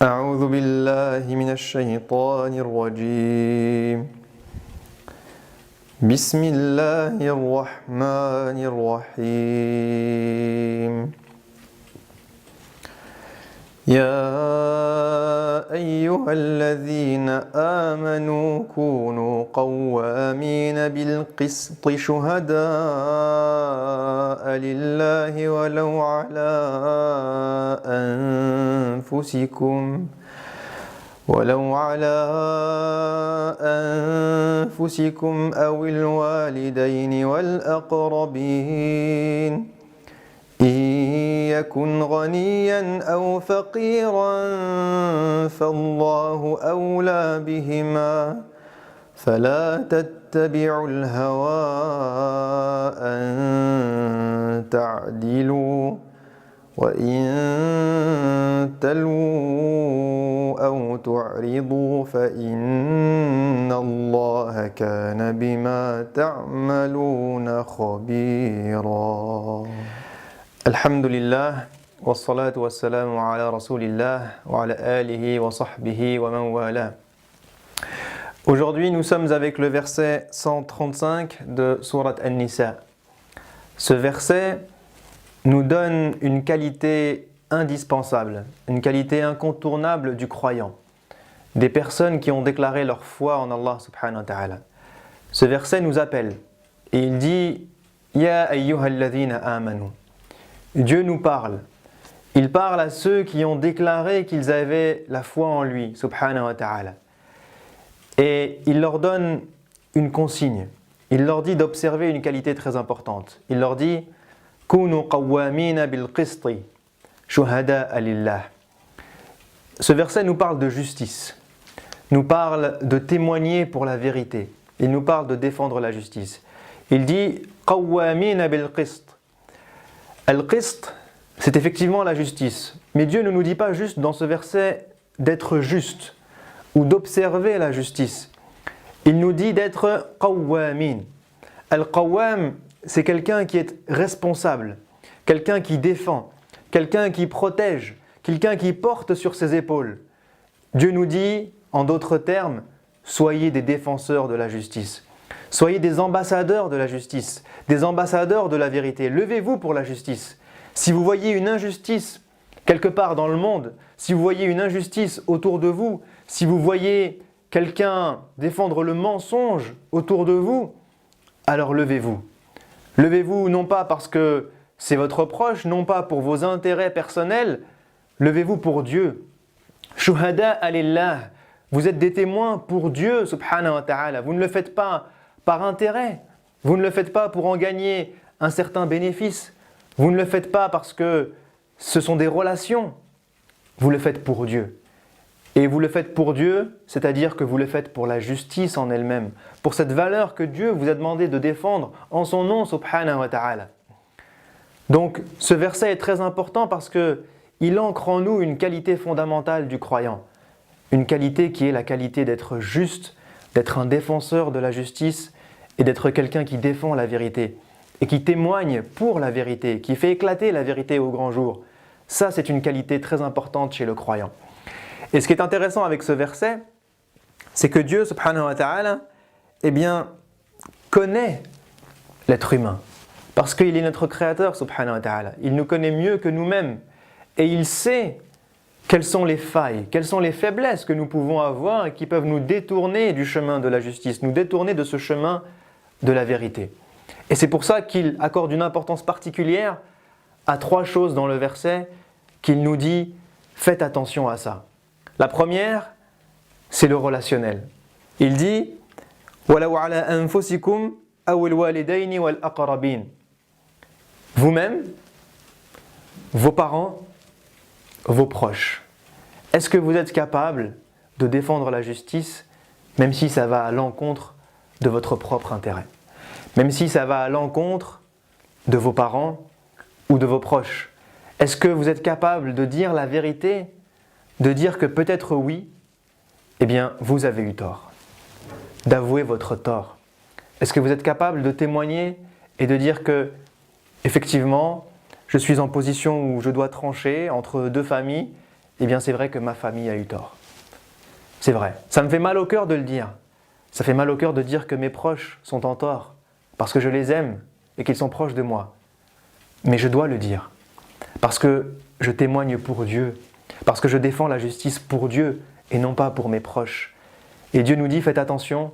أعوذ بالله من الشيطان الرجيم بسم الله الرحمن الرحيم يا أيها الذين آمنوا كونوا قوامين بالقسط شهداء لله ولو على أنفسكم أو الوالدين والأقربين إن يكن غنيا أو فقيرا فالله أولى بهما فلا تتبعوا الهوى أن تعدلوا وإن تلووا أو تعرضوا فإن الله كان بما تعملون خبيرا. Alhamdulillah, wassalatu wassalamu ala rasulillah wa ala alihi wa sahbihi wa man wala. Aujourd'hui, nous sommes avec le verset 135 de Sourate An-Nisa. Ce verset nous donne une qualité indispensable, une qualité incontournable du croyant, des personnes qui ont déclaré leur foi en Allah subhanahu wa ta'ala. Ce verset nous appelle et il dit « Ya ayyuhalladhina amanu » Dieu nous parle. Il parle à ceux qui ont déclaré qu'ils avaient la foi en lui, subhanahu wa ta'ala. Et il leur donne une consigne. Il leur dit d'observer une qualité très importante. Il leur dit « Kunu qawwamina bil qisti, shuhada'a lillah » Ce verset nous parle de justice, nous parle de témoigner pour la vérité. Il nous parle de défendre la justice. Il dit « Qawwamina bil qist » Al-Qist, c'est effectivement la justice. Mais Dieu ne nous dit pas juste dans ce verset d'être juste ou d'observer la justice. Il nous dit d'être qawwamin. Al-Qawwam, c'est quelqu'un qui est responsable, quelqu'un qui défend, quelqu'un qui protège, quelqu'un qui porte sur ses épaules. Dieu nous dit, en d'autres termes, soyez des défenseurs de la justice. Soyez des ambassadeurs de la justice, des ambassadeurs de la vérité. Levez-vous pour la justice. Si vous voyez une injustice quelque part dans le monde, si vous voyez une injustice autour de vous, si vous voyez quelqu'un défendre le mensonge autour de vous, alors levez-vous. Levez-vous non pas parce que c'est votre proche, non pas pour vos intérêts personnels, levez-vous pour Dieu. Shuhada lillah. Vous êtes des témoins pour Dieu, subhanahu wa ta'ala. Vous ne le faites pas par intérêt. Vous ne le faites pas pour en gagner un certain bénéfice. Vous ne le faites pas parce que ce sont des relations. Vous le faites pour Dieu. Et vous le faites pour Dieu, c'est-à-dire que vous le faites pour la justice en elle-même, pour cette valeur que Dieu vous a demandé de défendre en son nom, subhanahu wa ta'ala. Donc, ce verset est très important parce qu'il ancre en nous une qualité fondamentale du croyant. Une qualité qui est la qualité d'être juste, d'être un défenseur de la justice et d'être quelqu'un qui défend la vérité et qui témoigne pour la vérité, qui fait éclater la vérité au grand jour. Ça, c'est une qualité très importante chez le croyant. Et ce qui est intéressant avec ce verset, c'est que Dieu, subhanahu wa ta'ala, connaît l'être humain. Parce qu'il est notre créateur, subhanahu wa ta'ala. Il nous connaît mieux que nous-mêmes. Et il sait quelles sont les failles, quelles sont les faiblesses que nous pouvons avoir et qui peuvent nous détourner du chemin de la justice, nous détourner de ce chemin de la vérité. Et c'est pour ça qu'il accorde une importance particulière à trois choses dans le verset qu'il nous dit « faites attention à ça ». La première, c'est le relationnel. Il dit « وَلَوْ عَلَىٰ أَنفُسِكُمْ أَوِ الْوَالِدَيْنِ وَالْأَقْرَبِينَ » Vous-même, vos parents, vos proches. Est-ce que vous êtes capable de défendre la justice, même si ça va à l'encontre de votre propre intérêt, même si ça va à l'encontre de vos parents ou de vos proches? Est-ce que vous êtes capable de dire la vérité, de dire que peut-être oui, vous avez eu tort, d'avouer votre tort? Est-ce que vous êtes capable de témoigner et de dire que, effectivement, je suis en position où je dois trancher entre deux familles eh bien c'est vrai que ma famille a eu tort. C'est vrai. Ça me fait mal au cœur de le dire. Ça fait mal au cœur de dire que mes proches sont en tort, parce que je les aime et qu'ils sont proches de moi. Mais je dois le dire, parce que je témoigne pour Dieu, parce que je défends la justice pour Dieu et non pas pour mes proches. Et Dieu nous dit, faites attention,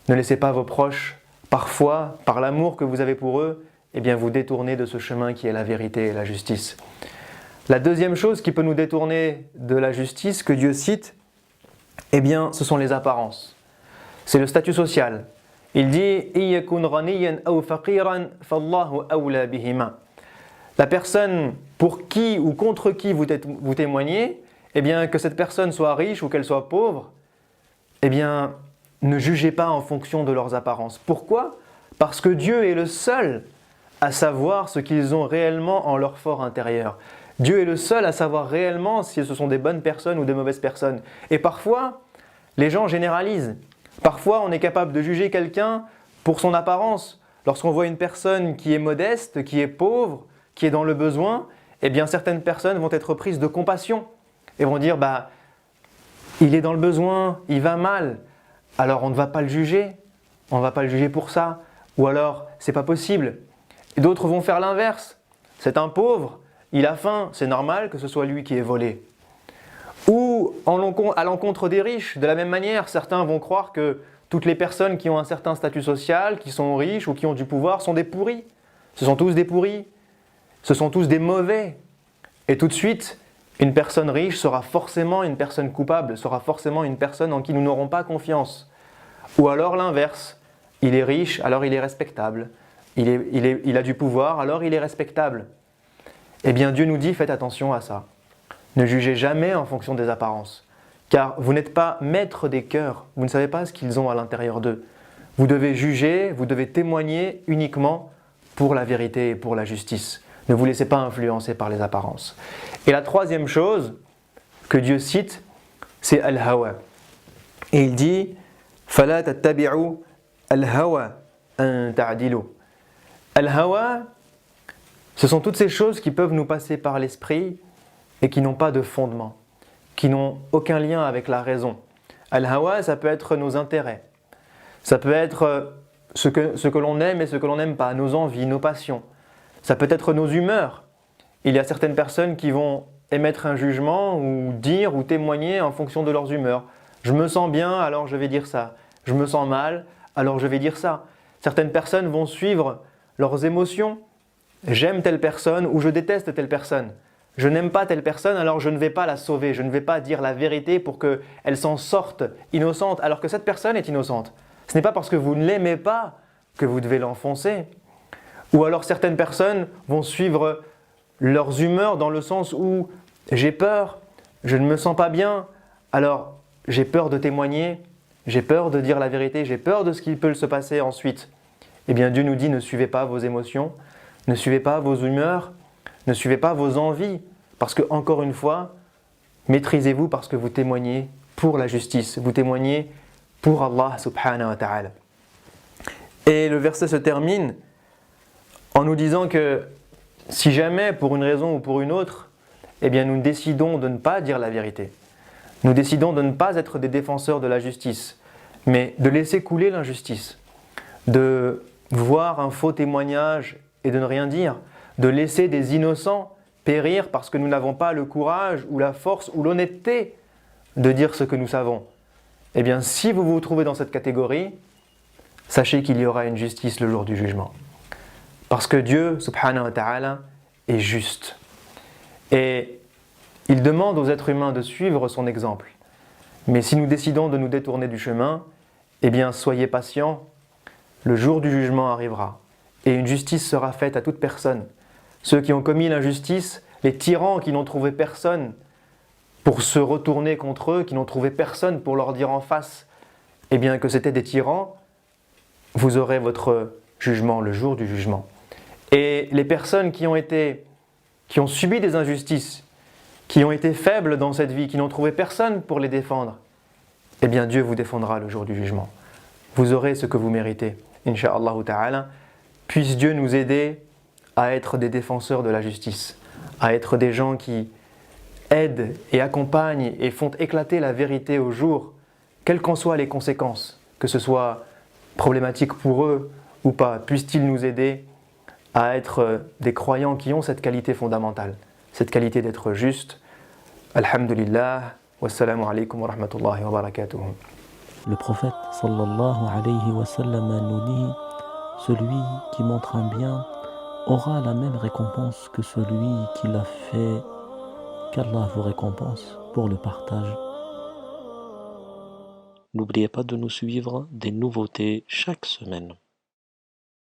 ne laissez pas vos proches, parfois, par l'amour que vous avez pour eux, eh bien vous détourner de ce chemin qui est la vérité et la justice. La deuxième chose qui peut nous détourner de la justice que Dieu cite, eh bien ce sont les apparences. C'est le statut social. Il dit la personne pour qui ou contre qui vous témoignez, eh bien que cette personne soit riche ou qu'elle soit pauvre, eh bien ne jugez pas en fonction de leurs apparences. Pourquoi ? Parce que Dieu est le seul à savoir ce qu'ils ont réellement en leur fort intérieur. Dieu est le seul à savoir réellement si ce sont des bonnes personnes ou des mauvaises personnes. Et parfois, les gens généralisent. Parfois, on est capable de juger quelqu'un pour son apparence. Lorsqu'on voit une personne qui est modeste, qui est pauvre, qui est dans le besoin, eh bien certaines personnes vont être prises de compassion et vont dire il est dans le besoin, il va mal, alors on ne va pas le juger, on ne va pas le juger pour ça, ou alors c'est pas possible. Et d'autres vont faire l'inverse. C'est un pauvre, il a faim, c'est normal que ce soit lui qui ait volé. Ou à l'encontre des riches, de la même manière, certains vont croire que toutes les personnes qui ont un certain statut social, qui sont riches ou qui ont du pouvoir sont des pourris. Ce sont tous des pourris, ce sont tous des mauvais. Et tout de suite, une personne riche sera forcément une personne coupable, sera forcément une personne en qui nous n'aurons pas confiance. Ou alors l'inverse, il est riche, alors il est respectable. Il a du pouvoir, alors il est respectable. Eh bien Dieu nous dit, faites attention à ça. Ne jugez jamais en fonction des apparences, car vous n'êtes pas maître des cœurs, vous ne savez pas ce qu'ils ont à l'intérieur d'eux. Vous devez juger, vous devez témoigner uniquement pour la vérité et pour la justice. Ne vous laissez pas influencer par les apparences. Et la troisième chose que Dieu cite, c'est al-hawa. Et il dit فَلَا تَتَّبِعُوا الْهَوَى أَن تَعْدِلُوا. Al-hawa, ce sont toutes ces choses qui peuvent nous passer par l'esprit et qui n'ont pas de fondement, qui n'ont aucun lien avec la raison. Al-hawa, ça peut être nos intérêts, ça peut être ce que l'on aime et ce que l'on n'aime pas, nos envies, nos passions. Ça peut être nos humeurs. Il y a certaines personnes qui vont émettre un jugement ou dire ou témoigner en fonction de leurs humeurs. Je me sens bien, alors je vais dire ça. Je me sens mal, alors je vais dire ça. Certaines personnes vont suivre leurs émotions. J'aime telle personne ou je déteste telle personne. Je n'aime pas telle personne, alors je ne vais pas la sauver. Je ne vais pas dire la vérité pour qu'elle s'en sorte innocente, alors que cette personne est innocente. Ce n'est pas parce que vous ne l'aimez pas que vous devez l'enfoncer. Ou alors certaines personnes vont suivre leurs humeurs dans le sens où j'ai peur, je ne me sens pas bien, alors j'ai peur de témoigner, j'ai peur de dire la vérité, j'ai peur de ce qui peut se passer ensuite. Eh bien Dieu nous dit ne suivez pas vos émotions, ne suivez pas vos humeurs, ne suivez pas vos envies, parce que encore une fois, maîtrisez-vous parce que vous témoignez pour la justice, vous témoignez pour Allah subhanahu wa ta'ala. Et le verset se termine en nous disant que si jamais, pour une raison ou pour une autre, eh bien nous décidons de ne pas dire la vérité, nous décidons de ne pas être des défenseurs de la justice, mais de laisser couler l'injustice, de voir un faux témoignage et de ne rien dire, de laisser des innocents périr parce que nous n'avons pas le courage ou la force ou l'honnêteté de dire ce que nous savons. Eh bien, si vous vous trouvez dans cette catégorie, sachez qu'il y aura une justice le jour du jugement. Parce que Dieu, subhanahu wa ta'ala, est juste. Et il demande aux êtres humains de suivre son exemple. Mais si nous décidons de nous détourner du chemin, eh bien, soyez patients, le jour du jugement arrivera. Et une justice sera faite à toute personne. Ceux qui ont commis l'injustice, les tyrans qui n'ont trouvé personne pour se retourner contre eux, qui n'ont trouvé personne pour leur dire en face, eh bien, que c'était des tyrans, vous aurez votre jugement le jour du jugement. Et les personnes qui ont subi des injustices, qui ont été faibles dans cette vie, qui n'ont trouvé personne pour les défendre, eh bien Dieu vous défendra le jour du jugement. Vous aurez ce que vous méritez, incha'Allah ta'ala. Puisse Dieu nous aider à être des défenseurs de la justice, à être des gens qui aident et accompagnent et font éclater la vérité au jour, quelles qu'en soient les conséquences, que ce soit problématique pour eux ou pas, puissent-ils nous aider à être des croyants qui ont cette qualité fondamentale, cette qualité d'être juste. Alhamdulillah, wassalamu alaikum wa rahmatullahi wa barakatuh. Le prophète sallallahu alayhi wa sallam nous dit: celui qui montre un bien aura la même récompense que celui qui l'a fait, qu'Allah vous récompense pour le partage. N'oubliez pas de nous suivre, des nouveautés chaque semaine.